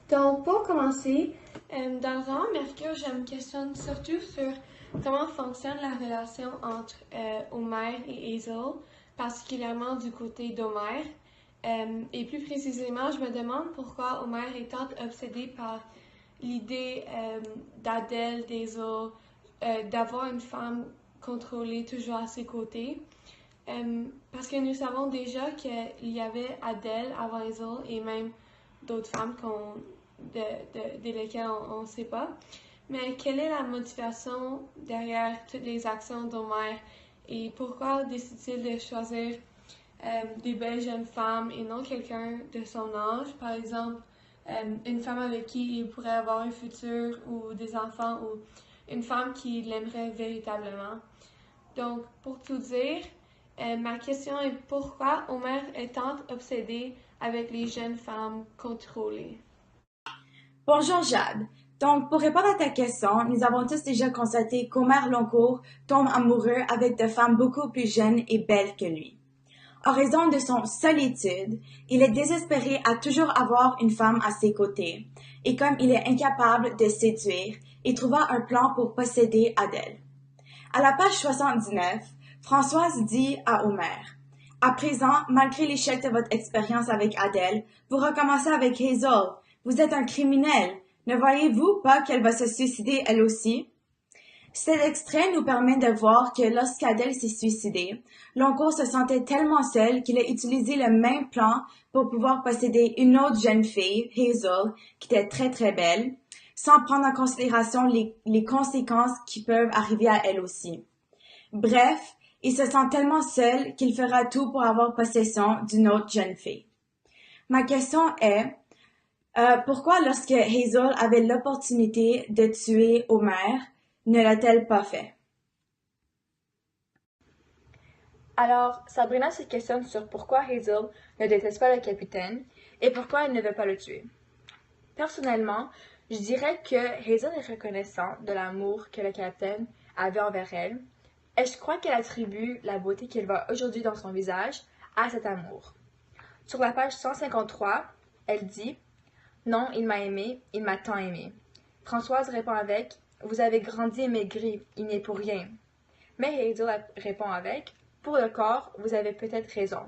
Donc, pour commencer, dans le roman Mercure, je me questionne surtout sur comment fonctionne la relation entre Homère et Hazel, particulièrement du côté d'Homère. Et plus précisément, je me demande pourquoi Homère est tant obsédé par l'idée d'Adèle, d'Hazel, d'avoir une femme contrôlée toujours à ses côtés. Parce que nous savons déjà qu'il y avait Adèle avant Hazel et même d'autres femmes de lesquelles on ne sait pas. Mais quelle est la motivation derrière toutes les actions d'Homère et pourquoi décide-t-il de choisir des belles jeunes femmes et non quelqu'un de son âge, par exemple une femme avec qui il pourrait avoir un futur ou des enfants ou une femme qui l'aimerait véritablement. Donc, pour tout dire, ma question est pourquoi Homère est tant obsédé avec les jeunes femmes contrôlées? Bonjour Jade. Donc, pour répondre à ta question, nous avons tous déjà constaté qu'Homère Loncourt tombe amoureux avec de femmes beaucoup plus jeunes et belles que lui. En raison de son solitude, il est désespéré à toujours avoir une femme à ses côtés, et comme il est incapable de séduire, il trouva un plan pour posséder Adèle. À la page 79, Françoise dit à Homère: « À présent, malgré l'échec de votre expérience avec Adèle, vous recommencez avec Hazel. Vous êtes un criminel. Ne voyez-vous pas qu'elle va se suicider elle aussi? » Cet extrait nous permet de voir que lorsqu'Adèle s'est suicidée, Loncourt se sentait tellement seul qu'il a utilisé le même plan pour pouvoir posséder une autre jeune fille, Hazel, qui était très très belle, sans prendre en considération les conséquences qui peuvent arriver à elle aussi. Bref, il se sent tellement seul qu'il fera tout pour avoir possession d'une autre jeune fille. Ma question est, pourquoi lorsque Hazel avait l'opportunité de tuer Homère, ne l'a-t-elle pas fait? Alors, Sabrina se questionne sur pourquoi Hazel ne déteste pas le capitaine et pourquoi elle ne veut pas le tuer. Personnellement, je dirais que Hazel est reconnaissant de l'amour que le capitaine avait envers elle, et je crois qu'elle attribue la beauté qu'il voit aujourd'hui dans son visage à cet amour. Sur la page 153, elle dit « Non, il m'a aimé, il m'a tant aimé. » Françoise répond avec « Vous avez grandi et maigri, il n'est pour rien. » Mais Hazel répond avec « Pour le corps, vous avez peut-être raison,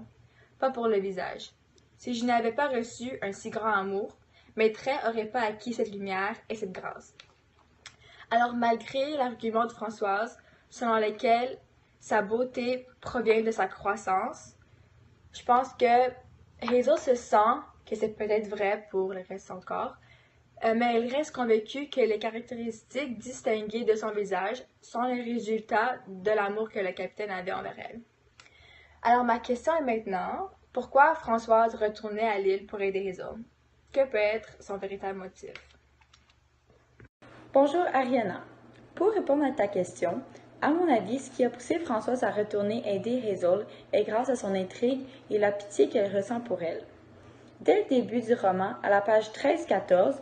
pas pour le visage. Si je n'avais pas reçu un si grand amour, mes traits n'auraient pas acquis cette lumière et cette grâce. » Alors malgré l'argument de Françoise, selon lequel sa beauté provient de sa croissance, je pense que Hazel se sent que c'est peut-être vrai pour le reste de son corps, mais elle reste convaincue que les caractéristiques distinguées de son visage sont le résultat de l'amour que le capitaine avait envers elle. Alors ma question est maintenant, pourquoi Françoise retournait à l'île pour aider Hazel? Que peut être son véritable motif? Bonjour Ariana. Pour répondre à ta question, à mon avis, ce qui a poussé Françoise à retourner aider Hazel est grâce à son intrigue et la pitié qu'elle ressent pour elle. Dès le début du roman, à la page 13-14,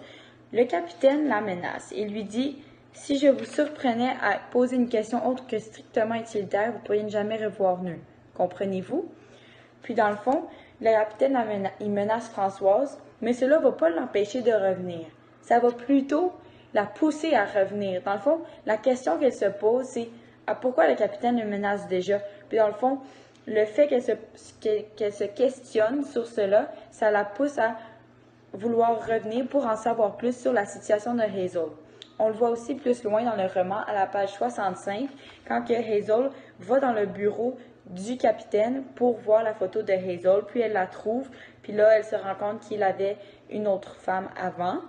le capitaine la menace et lui dit « Si je vous surprenais à poser une question autre que strictement utilitaire, vous pourriez ne jamais revoir nous. Comprenez-vous? » Puis dans le fond, le capitaine il menace Françoise, mais cela ne va pas l'empêcher de revenir. Ça va plutôt la pousser à revenir. Dans le fond, la question qu'elle se pose, c'est pourquoi le capitaine le menace déjà? Puis dans le fond, le fait qu'elle se questionne sur cela, ça la pousse à vouloir revenir pour en savoir plus sur la situation de Hazel. On le voit aussi plus loin dans le roman, à la page 65, quand que Hazel va dans le bureau du capitaine pour voir la photo de Hazel, puis elle la trouve, puis là, elle se rend compte qu'il avait une autre femme avant.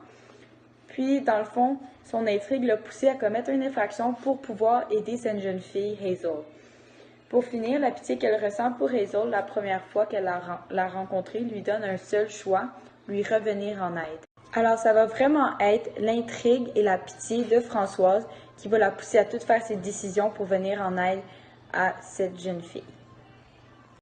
Puis, dans le fond, son intrigue l'a poussé à commettre une infraction pour pouvoir aider cette jeune fille, Hazel. Pour finir, la pitié qu'elle ressent pour Hazel la première fois qu'elle l'a rencontrée lui donne un seul choix, lui revenir en aide. Alors, ça va vraiment être l'intrigue et la pitié de Françoise qui va la pousser à toutes faire ses décisions pour venir en aide à cette jeune fille.